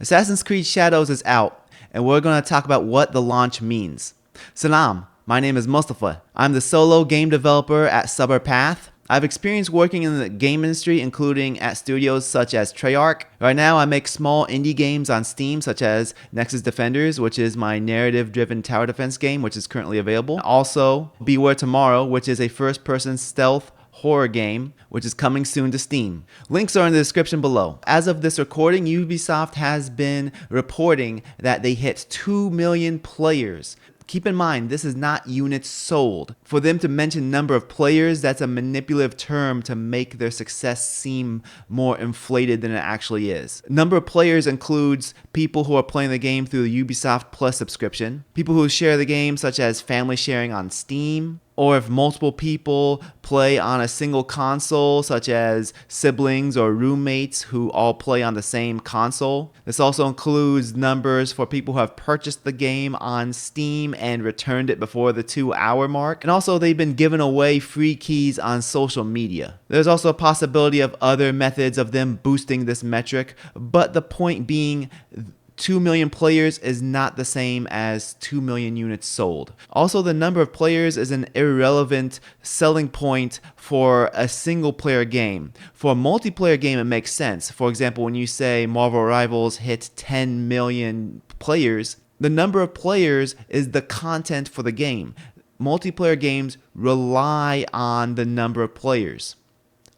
Assassin's Creed Shadows is out, and we're going to talk about what the launch means. Salam, my name is Mustafa. I'm the solo game developer at Suburb Path. I've experience working in the game industry, including at studios such as Treyarch. Right now, I make small indie games on Steam, such as Nexus Defenders, which is my narrative-driven tower defense game, which is currently available. Also, Beware Tomorrow, which is a first-person stealth horror game, which is coming soon to Steam. Links are in the description below. As of this recording, Ubisoft has been reporting that they hit 2 million players. Keep in mind, this is not units sold. For them to mention number of players, that's a manipulative term to make their success seem more inflated than it actually is. Number of players includes people who are playing the game through the Ubisoft Plus subscription, people who share the game such as family sharing on Steam, or if multiple people play on a single console, such as siblings or roommates who all play on the same console. This also includes numbers for people who have purchased the game on Steam and returned it before the 2-hour mark. And also, they've been giving away free keys on social media. There's also a possibility of other methods of them boosting this metric, but the point being, 2 million players is not the same as 2 million units sold. Also, the number of players is an irrelevant selling point for a single player game. For a multiplayer game, it makes sense. For example, when you say Marvel Rivals hit 10 million players, the number of players is the content for the game. Multiplayer games rely on the number of players,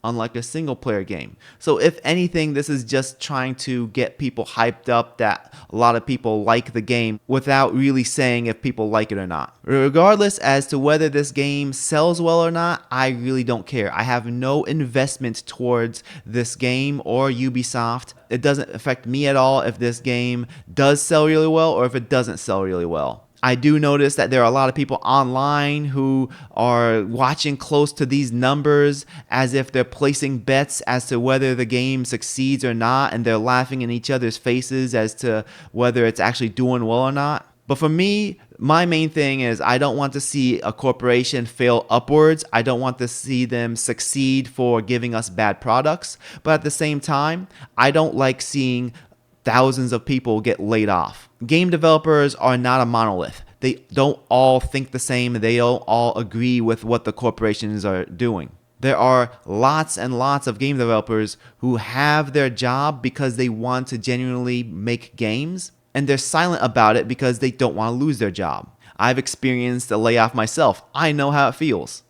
unlike a single player game. So if anything, this is just trying to get people hyped up that a lot of people like the game without really saying if people like it or not. Regardless as to whether this game sells well or not, I really don't care. I have no investment towards this game or Ubisoft. It doesn't affect me at all if this game does sell really well or if it doesn't sell really well. I do notice that there are a lot of people online who are watching close to these numbers as if they're placing bets as to whether the game succeeds or not, and they're laughing in each other's faces as to whether it's actually doing well or not. But for me, my main thing is I don't want to see a corporation fail upwards. I don't want to see them succeed for giving us bad products. But at the same time, I don't like seeing thousands of people get laid off. Game developers are not a monolith. They don't all think the same. They don't all agree with what the corporations are doing. There are lots and lots of game developers who have their job because they want to genuinely make games, and they're silent about it because they don't want to lose their job. I've experienced a layoff myself. I know how it feels.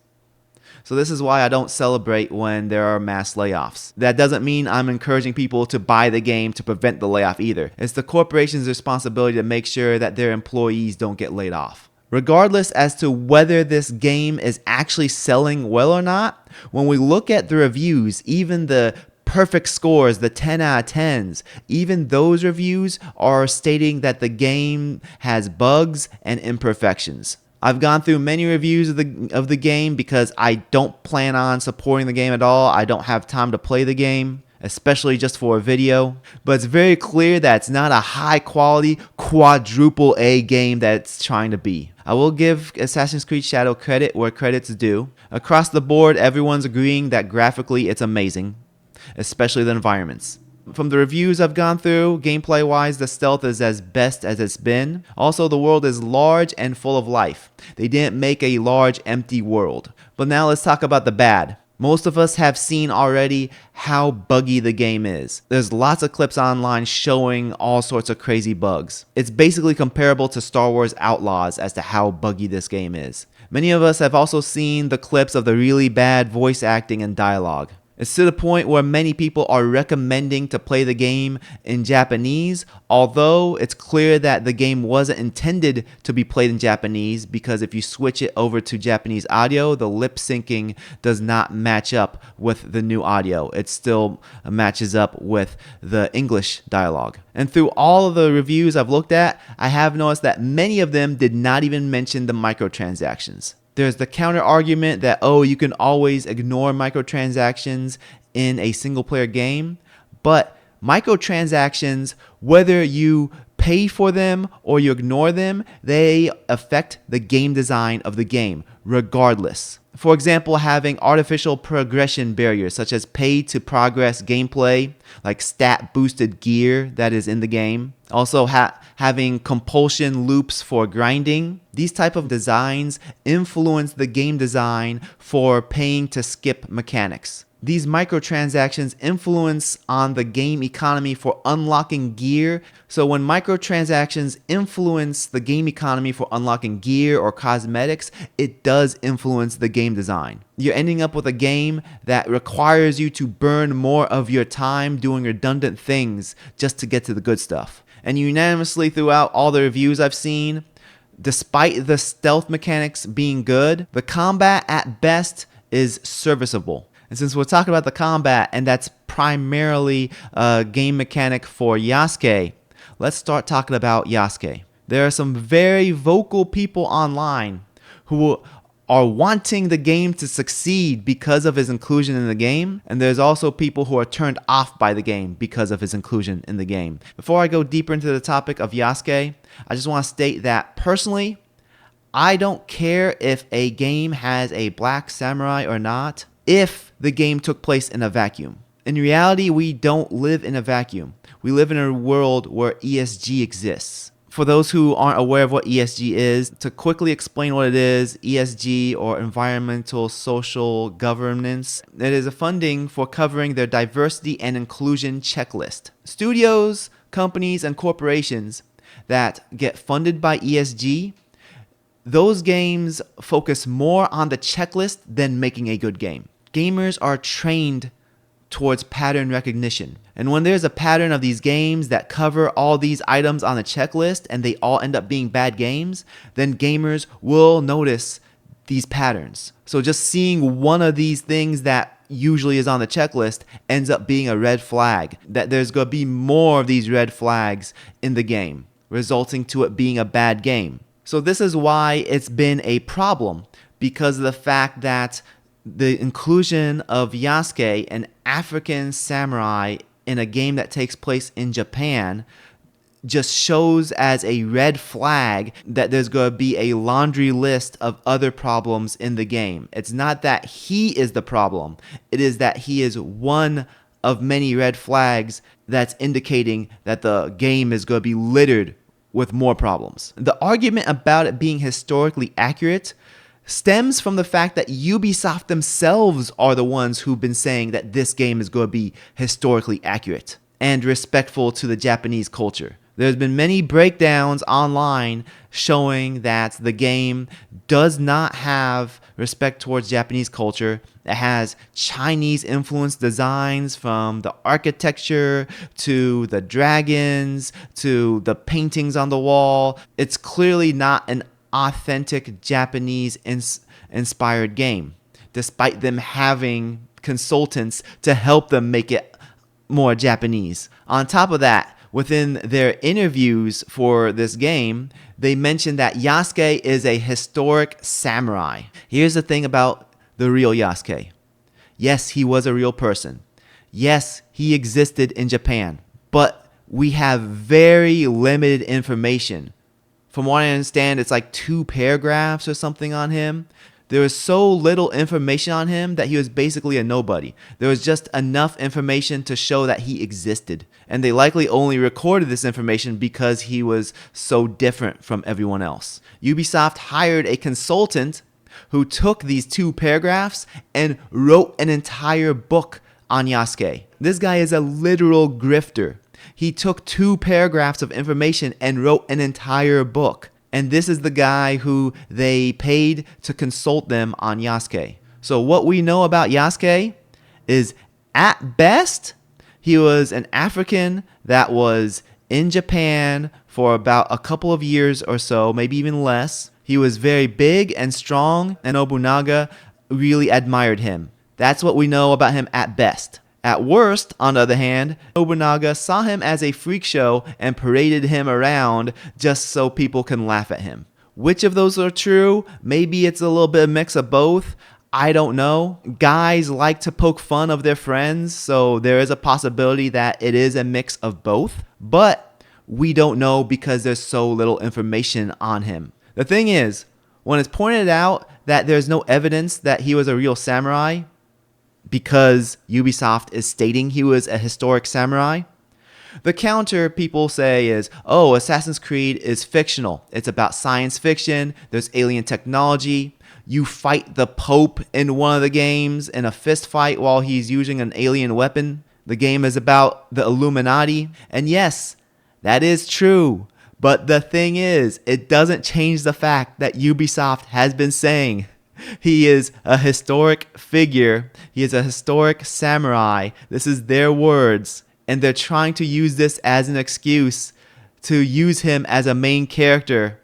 So this is why I don't celebrate when there are mass layoffs. That doesn't mean I'm encouraging people to buy the game to prevent the layoff either. It's the corporation's responsibility to make sure that their employees don't get laid off. Regardless as to whether this game is actually selling well or not, when we look at the reviews, even the perfect scores, the 10 out of 10s, even those reviews are stating that the game has bugs and imperfections. I've gone through many reviews of the game because I don't plan on supporting the game at all. I don't have time to play the game, especially just for a video. But it's very clear that it's not a high quality quadruple A game that it's trying to be. I will give Assassin's Creed Shadow credit where credit's due. Across the board, everyone's agreeing that graphically it's amazing, especially the environments. From the reviews I've gone through, gameplay-wise, the stealth is as best as it's been. Also, the world is large and full of life. They didn't make a large, empty world. But now let's talk about the bad. Most of us have seen already how buggy the game is. There's lots of clips online showing all sorts of crazy bugs. It's basically comparable to Star Wars Outlaws as to how buggy this game is. Many of us have also seen the clips of the really bad voice acting and dialogue. It's to the point where many people are recommending to play the game in Japanese, although it's clear that the game wasn't intended to be played in Japanese because if you switch it over to Japanese audio, the lip syncing does not match up with the new audio. It still matches up with the English dialogue. And through all of the reviews I've looked at, I have noticed that many of them did not even mention the microtransactions. There's the counter argument that, oh, you can always ignore microtransactions in a single player game. But microtransactions, whether you pay for them or you ignore them, they affect the game design of the game, regardless. For example, having artificial progression barriers such as pay to progress gameplay, like stat boosted gear that is in the game. Also having compulsion loops for grinding. These type of designs influence the game design for paying to skip mechanics. These microtransactions influence on the game economy for unlocking gear. So when microtransactions influence the game economy for unlocking gear or cosmetics, it does influence the game design. You're ending up with a game that requires you to burn more of your time doing redundant things just to get to the good stuff. And unanimously throughout all the reviews I've seen, despite the stealth mechanics being good, the combat at best is serviceable. And since we're talking about the combat, and that's primarily a game mechanic for Yasuke, let's start talking about Yasuke. There are some very vocal people online who are wanting the game to succeed because of his inclusion in the game, and there's also people who are turned off by the game because of his inclusion in the game. Before I go deeper into the topic of Yasuke, I just want to state that personally, I don't care if a game has a black samurai or not, if the game took place in a vacuum. In reality, we don't live in a vacuum. We live in a world where ESG exists. For those who aren't aware of what ESG is, to quickly explain what it is, ESG, or Environmental Social Governance, it is a funding for covering their diversity and inclusion checklist. Studios, companies, and corporations that get funded by ESG, those games focus more on the checklist than making a good game. Gamers are trained towards pattern recognition. And when there's a pattern of these games that cover all these items on the checklist and they all end up being bad games, then gamers will notice these patterns. So just seeing one of these things that usually is on the checklist ends up being a red flag, that there's going to be more of these red flags in the game, resulting to it being a bad game. So this is why it's been a problem, because of the fact that the inclusion of Yasuke, an African samurai, in a game that takes place in Japan just shows as a red flag that there's going to be a laundry list of other problems in the game. It's not that he is the problem. It is that he is one of many red flags that's indicating that the game is going to be littered with more problems. The argument about it being historically accurate stems from the fact that Ubisoft themselves are the ones who've been saying that this game is going to be historically accurate and respectful to the Japanese culture. There's been many breakdowns online showing that the game does not have respect towards Japanese culture. It has Chinese influenced designs, from the architecture to the dragons to the paintings on the wall. It's clearly not an authentic Japanese inspired game, despite them having consultants to help them make it more Japanese. On top of that, within their interviews for this game, they mentioned that Yasuke is a historic samurai. Here's the thing about the real Yasuke. Yes, he was a real person. Yes, he existed in Japan. But we have very limited information. From what I understand, it's like 2 paragraphs or something on him. There was so little information on him that he was basically a nobody. There was just enough information to show that he existed. And they likely only recorded this information because he was so different from everyone else. Ubisoft hired a consultant who took these 2 paragraphs and wrote an entire book on Yasuke. This guy is a literal grifter. He took 2 paragraphs of information and wrote an entire book. And this is the guy who they paid to consult them on Yasuke. So what we know about Yasuke is, at best, he was an African that was in Japan for about a couple of years or so, maybe even less. He was very big and strong, and Nobunaga really admired him. That's what we know about him at best. At worst, on the other hand, Nobunaga saw him as a freak show and paraded him around just so people can laugh at him. Which of those are true? Maybe it's a little bit of a mix of both. I don't know. Guys like to poke fun of their friends, so there is a possibility that it is a mix of both. But we don't know because there's so little information on him. The thing is, when it's pointed out that there's no evidence that he was a real samurai because Ubisoft is stating he was a historic samurai, the counter people say is, oh, Assassin's Creed is fictional. It's about science fiction. There's alien technology. You fight the Pope in one of the games in a fist fight while he's using an alien weapon. The game is about the Illuminati. And yes, that is true. But the thing is, it doesn't change the fact that Ubisoft has been saying he is a historic figure. He is a historic samurai. This is their words. And they're trying to use this as an excuse to use him as a main character,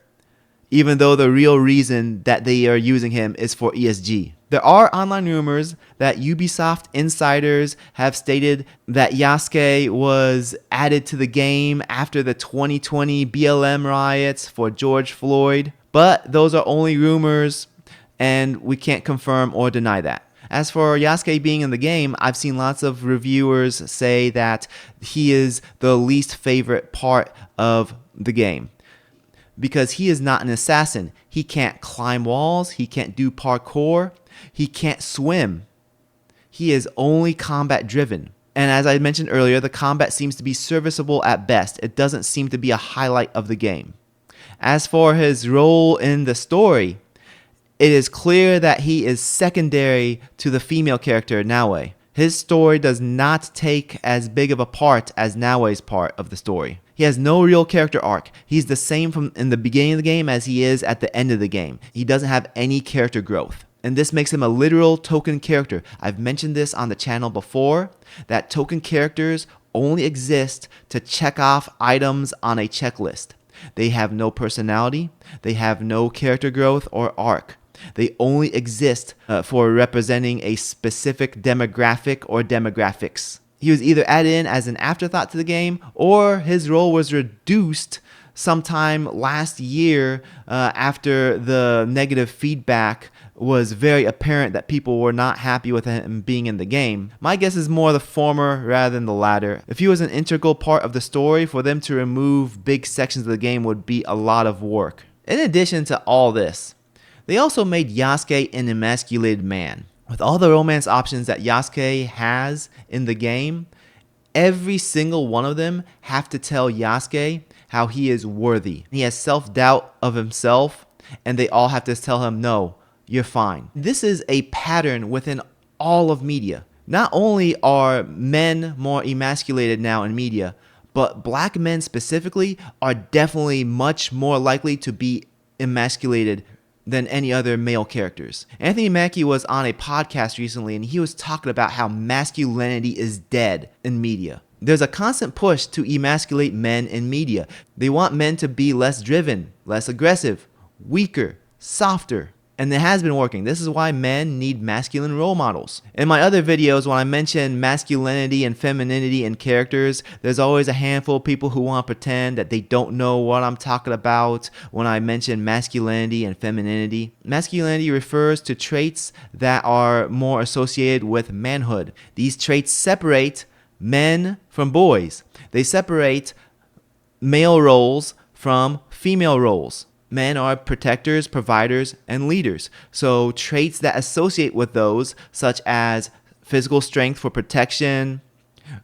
even though the real reason that they are using him is for ESG. There are online rumors that Ubisoft insiders have stated that Yasuke was added to the game after the 2020 BLM riots for George Floyd, but those are only rumors and we can't confirm or deny that. As for Yasuke being in the game, I've seen lots of reviewers say that he is the least favorite part of the game because he is not an assassin. He can't climb walls, he can't do parkour, he can't swim. He is only combat driven. And as I mentioned earlier, the combat seems to be serviceable at best. It doesn't seem to be a highlight of the game. As for his role in the story, it is clear that he is secondary to the female character, Naue. His story does not take as big of a part as Naue's part of the story. He has no real character arc. He's the same from in the beginning of the game as he is at the end of the game. He doesn't have any character growth. And this makes him a literal token character. I've mentioned this on the channel before, that token characters only exist to check off items on a checklist. They have no personality. They have no character growth or arc. They only exist for representing a specific demographic or demographics. He was either added in as an afterthought to the game, or his role was reduced sometime last year after the negative feedback was very apparent that people were not happy with him being in the game. My guess is more the former rather than the latter. If he was an integral part of the story, for them to remove big sections of the game would be a lot of work. In addition to all this, they also made Yasuke an emasculated man. With all the romance options that Yasuke has in the game, every single one of them have to tell Yasuke how he is worthy. He has self-doubt of himself, and they all have to tell him, no, you're fine. This is a pattern within all of media. Not only are men more emasculated now in media, but black men specifically are definitely much more likely to be emasculated than any other male characters. Anthony Mackie was on a podcast recently and he was talking about how masculinity is dead in media. There's a constant push to emasculate men in media. They want men to be less driven, less aggressive, weaker, softer. And it has been working. This is why men need masculine role models. In my other videos, when I mention masculinity and femininity in characters, there's always a handful of people who want to pretend that they don't know what I'm talking about when I mention masculinity and femininity. Masculinity refers to traits that are more associated with manhood. These traits separate men from boys. They separate male roles from female roles. Men are protectors, providers, and leaders. So traits that associate with those, such as physical strength for protection,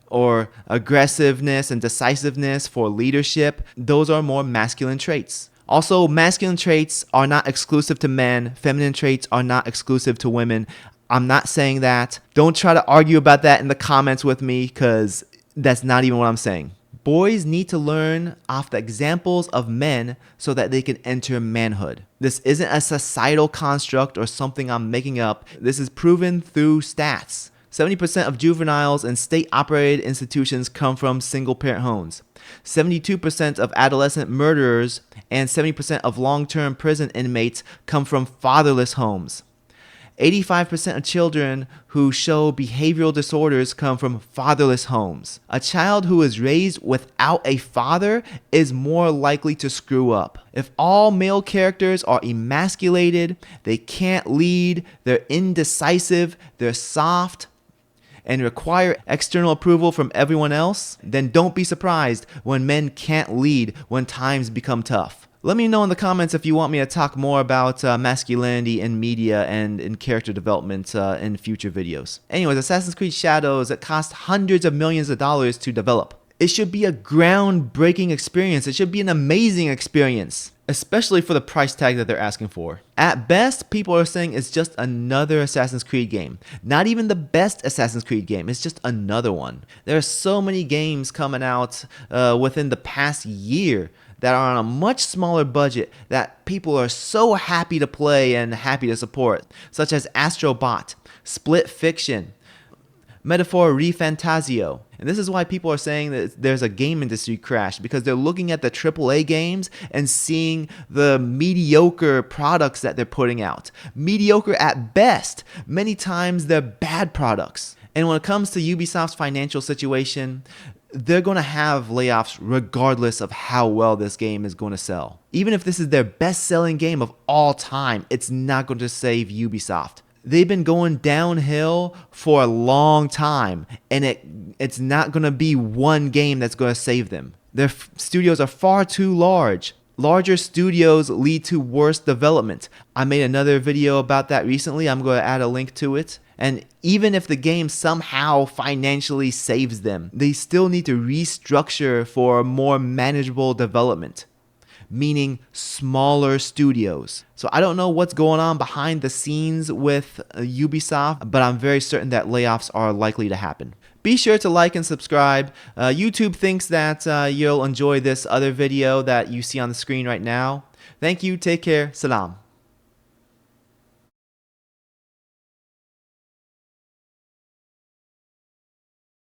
or aggressiveness and decisiveness for leadership, those are more masculine traits. Also, masculine traits are not exclusive to men. Feminine traits are not exclusive to women. I'm not saying that. Don't try to argue about that in the comments with me, because that's not even what I'm saying. Boys need to learn off the examples of men so that they can enter manhood. This isn't a societal construct or something I'm making up. This is proven through stats. 70% of juveniles in state-operated institutions come from single-parent homes. 72% of adolescent murderers and 70% of long-term prison inmates come from fatherless homes. 85% of children who show behavioral disorders come from fatherless homes. A child who is raised without a father is more likely to screw up. If all male characters are emasculated, they can't lead, they're indecisive, they're soft, and require external approval from everyone else, then don't be surprised when men can't lead when times become tough. Let me know in the comments if you want me to talk more about masculinity in media and in character development in future videos. Anyways, Assassin's Creed Shadows, it cost hundreds of millions of dollars to develop. It should be a groundbreaking experience. It should be an amazing experience, especially for the price tag that they're asking for. At best, people are saying it's just another Assassin's Creed game. Not even the best Assassin's Creed game, it's just another one. There are so many games coming out within the past year that are on a much smaller budget that people are so happy to play and happy to support, such as Astro Bot, Split Fiction, Metaphor Refantasio. And this is why people are saying that there's a game industry crash, because they're looking at the AAA games and seeing the mediocre products that they're putting out. Mediocre at best. Many times they're bad products. And when it comes to Ubisoft's financial situation, they're going to have layoffs regardless of how well this game is going to sell. Even if this is their best-selling game of all time, it's not going to save Ubisoft. They've been going downhill for a long time, and it's not going to be one game that's going to save them. Their studios are far too large. Larger studios lead to worse development. I made another video about that recently. I'm going to add a link to it. And even if the game somehow financially saves them, they still need to restructure for more manageable development, meaning smaller studios. So I don't know what's going on behind the scenes with Ubisoft, but I'm very certain that layoffs are likely to happen. Be sure to like and subscribe. YouTube thinks that you'll enjoy this other video that you see on the screen right now. Thank you, take care, salam.